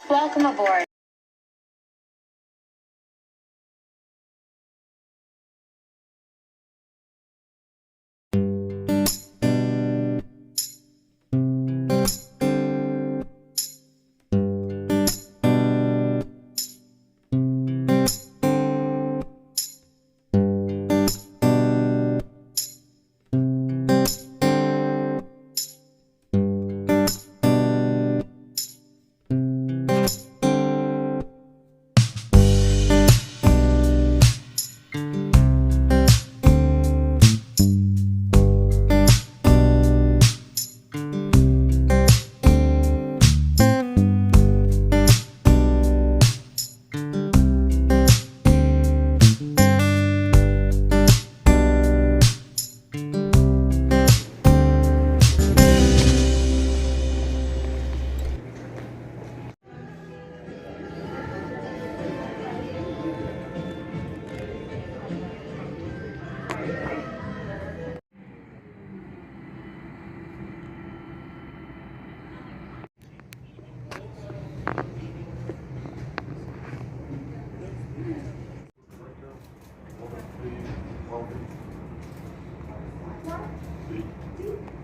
Welcome aboard.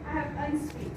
I have unsweet.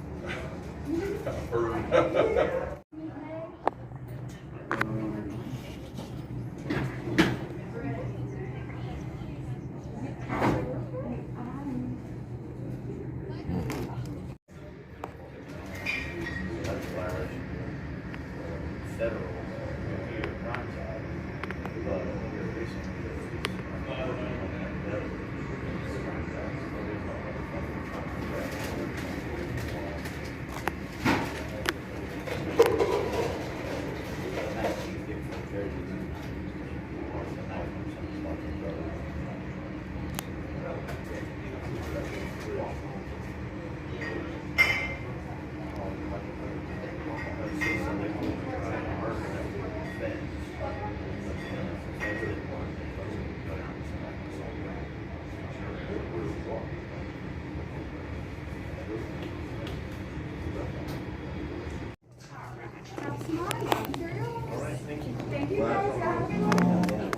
Thank you guys. Have a good one.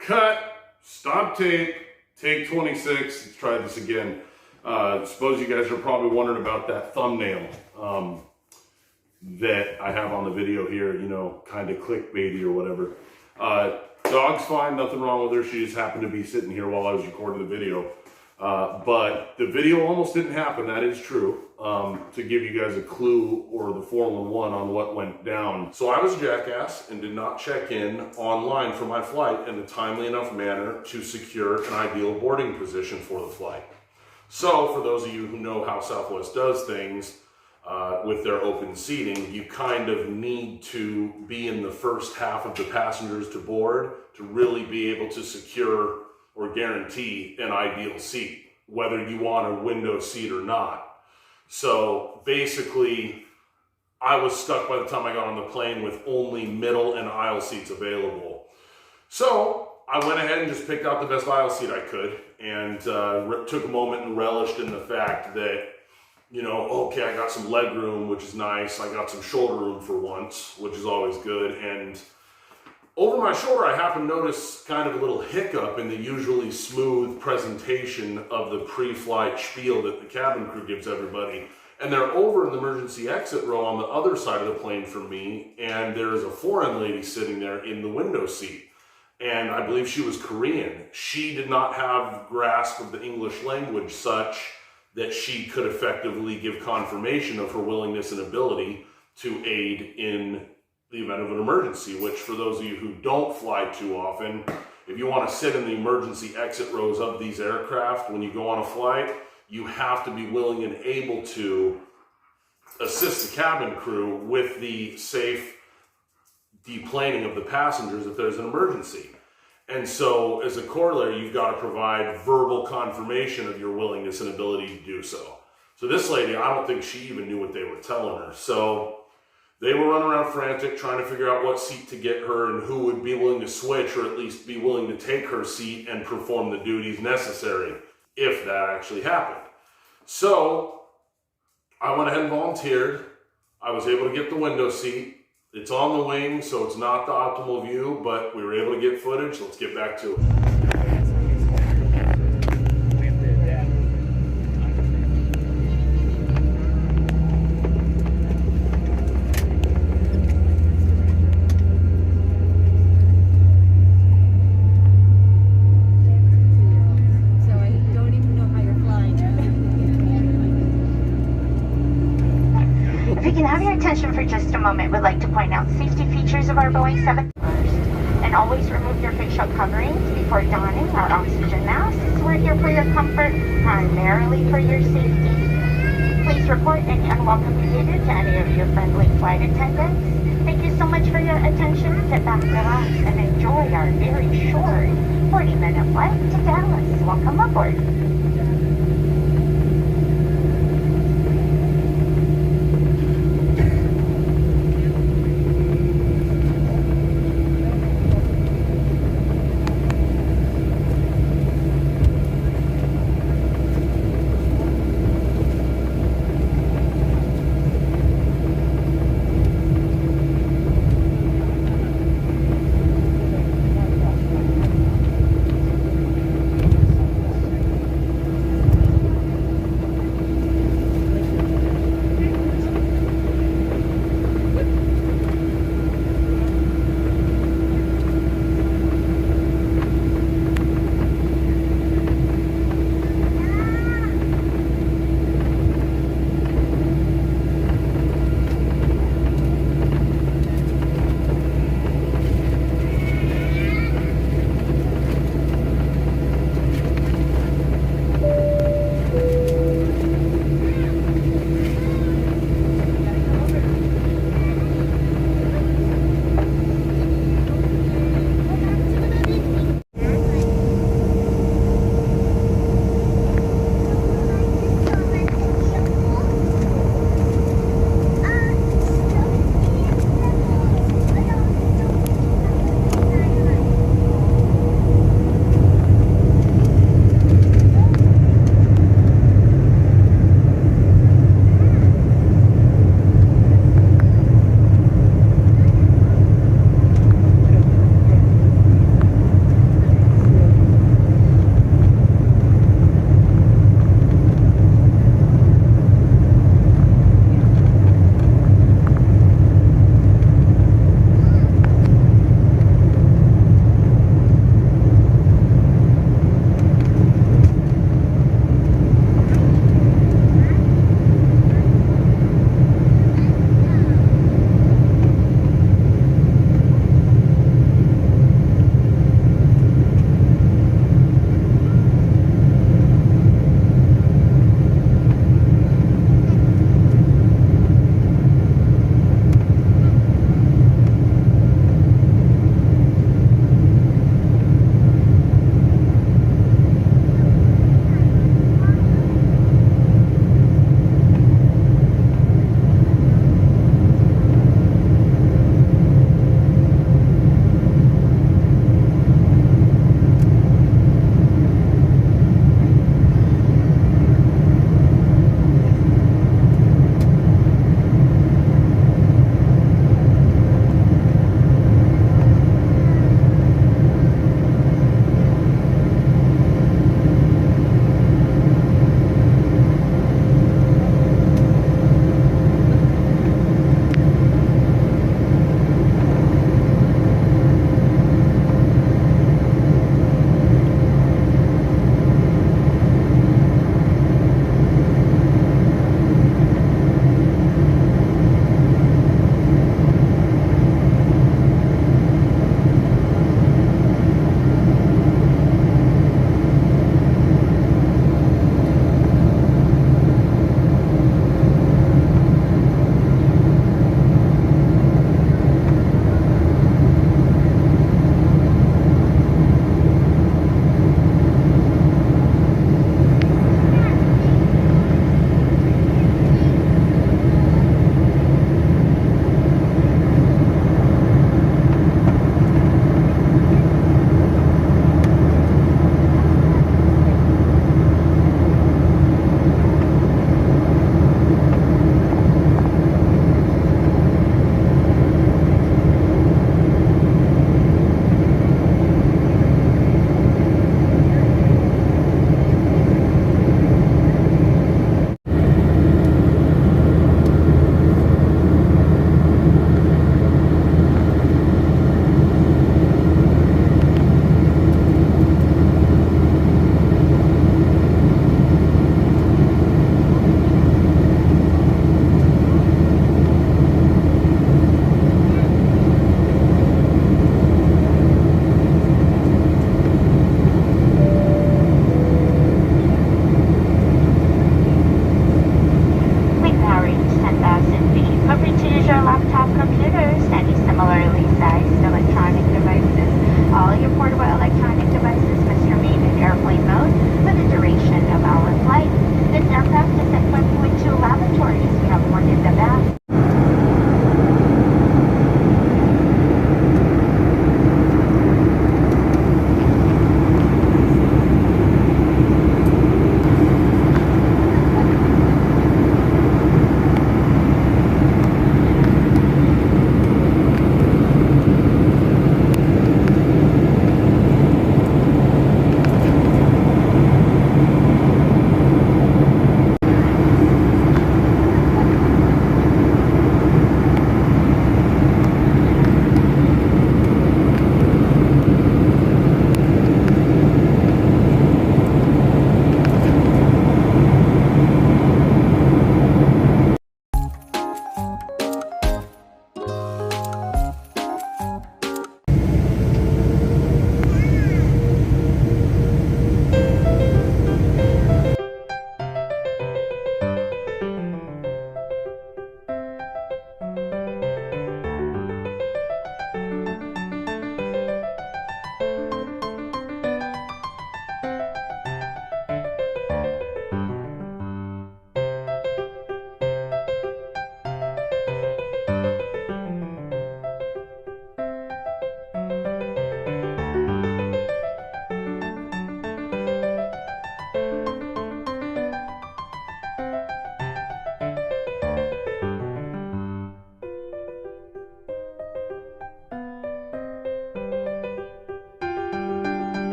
Cut, stop tape, take 26, let's try this again. Suppose you guys are probably wondering about that thumbnail that I have on the video here, you know, kind of clickbaity or whatever. Dog's fine, nothing wrong with her. She just happened to be sitting here while I was recording the video. But the video almost didn't happen, that is true, to give you guys a clue or the 411 on what went down. So I was a jackass and did not check in online for my flight in a timely enough manner to secure an ideal boarding position for the flight. So for those of you who know how Southwest does things with their open seating, you kind of need to be in the first half of the passengers to board to really be able to secure or guarantee an ideal seat, whether you want a window seat or not. So basically, I was stuck by the time I got on the plane with only middle and aisle seats available. So I went ahead and just picked out the best aisle seat I could and took a moment and relished in the fact that, you know, okay, I got some leg room, which is nice. I got some shoulder room for once, which is always good. And over my shoulder, I happened to notice kind of a little hiccup in the usually smooth presentation of the pre-flight spiel that the cabin crew gives everybody. And they're over in the emergency exit row on the other side of the plane from me, and there's a foreign lady sitting there in the window seat. And I believe she was Korean. She did not have grasp of the English language such that she could effectively give confirmation of her willingness and ability to aid in the event of an emergency, which for those of you who don't fly too often if you want to sit in the emergency exit rows of these aircraft when you go on a flight, you have to be willing and able to assist the cabin crew with the safe deplaning of the passengers if there's an emergency. And so as a corollary, you've got to provide verbal confirmation of your willingness and ability to do so. So this lady, I don't think she even knew what they were telling her. So they were running around frantic, trying to figure out what seat to get her and who would be willing to switch, or at least be willing to take her seat and perform the duties necessary if that actually happened. So I went ahead and volunteered. I was able to get the window seat. It's on the wing, so it's not the optimal view, but we were able to get footage. Let's get back to it. For just a moment, would like to point out safety features of our Boeing 7 first, and always remove your facial coverings before donning our oxygen masks. We're here for your comfort, primarily for your safety. Please report any unwelcome behavior to any of your friendly flight attendants. Thank you so much for your attention. Sit back, relax, and enjoy our very short 40-minute flight to Dallas. Welcome aboard.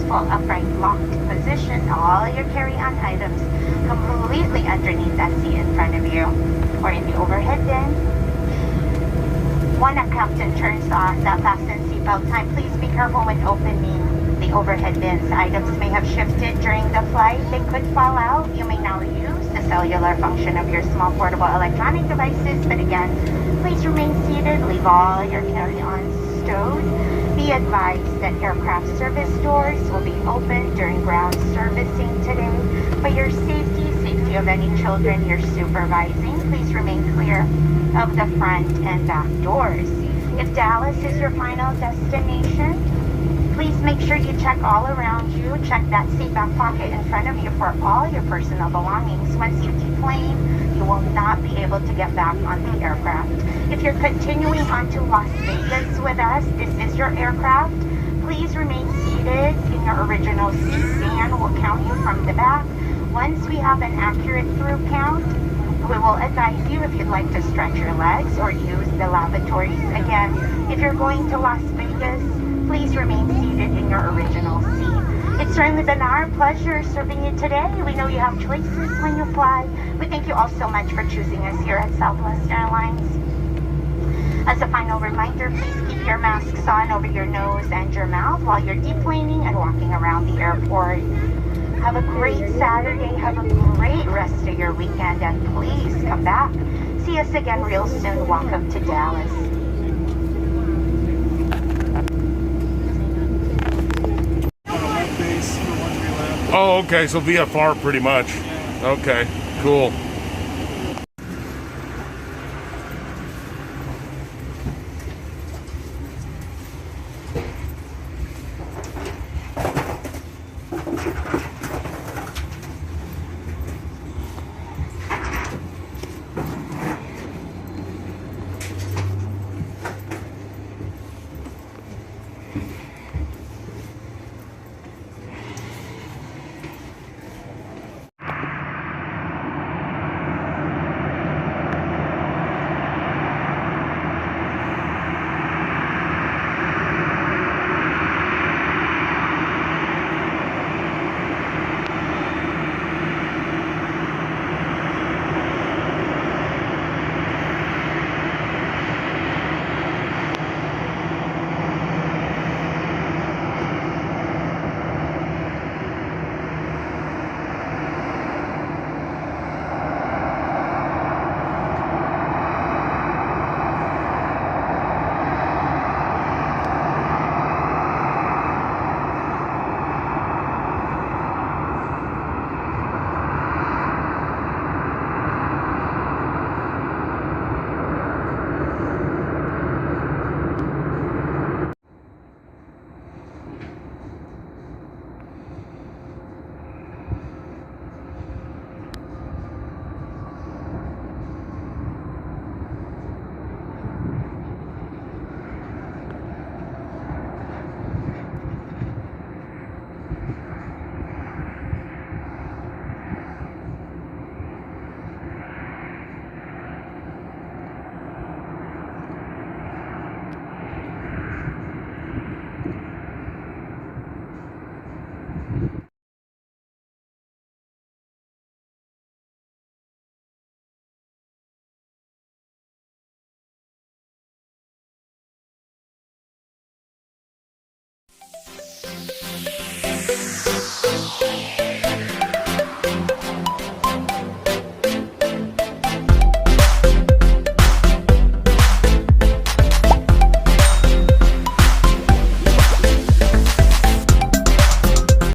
full upright locked position all your carry-on items completely underneath that seat in front of you or in the overhead bin. When a captain turns off that fasten seatbelt sign, please be careful when opening the overhead bins. Items may have shifted during the flight. They could fall out. You may now use the cellular function of your small portable electronic devices, but again, please remain seated. Leave all your carry-ons stowed. Be advised that aircraft service doors will be open during ground servicing today. For your safety of any children you're supervising, please remain clear of the front and back doors. If Dallas is your final destination, please make sure you check all around you. Check that seat back pocket in front of you for all your personal belongings. Once you deplane, you will not be able to get back on the aircraft. If you're continuing on to Las Vegas with us, this is your aircraft. Please remain seated in your original seat. Dan will count you from the back. Once we have an accurate through count, we will advise you if you'd like to stretch your legs or use the lavatories. Again, if you're going to Las Vegas, please remain seated in your original seat. It's certainly been our pleasure serving you today. We know you have choices when you fly. We thank you all so much for choosing us here at Southwest Airlines. As a final reminder, please keep your masks on over your nose and your mouth while you're deplaning and walking around the airport. Have a great Saturday. Have a great rest of your weekend, and please come back. See us again real soon. Welcome to Dallas. Oh, okay, so VFR pretty much. Okay, cool.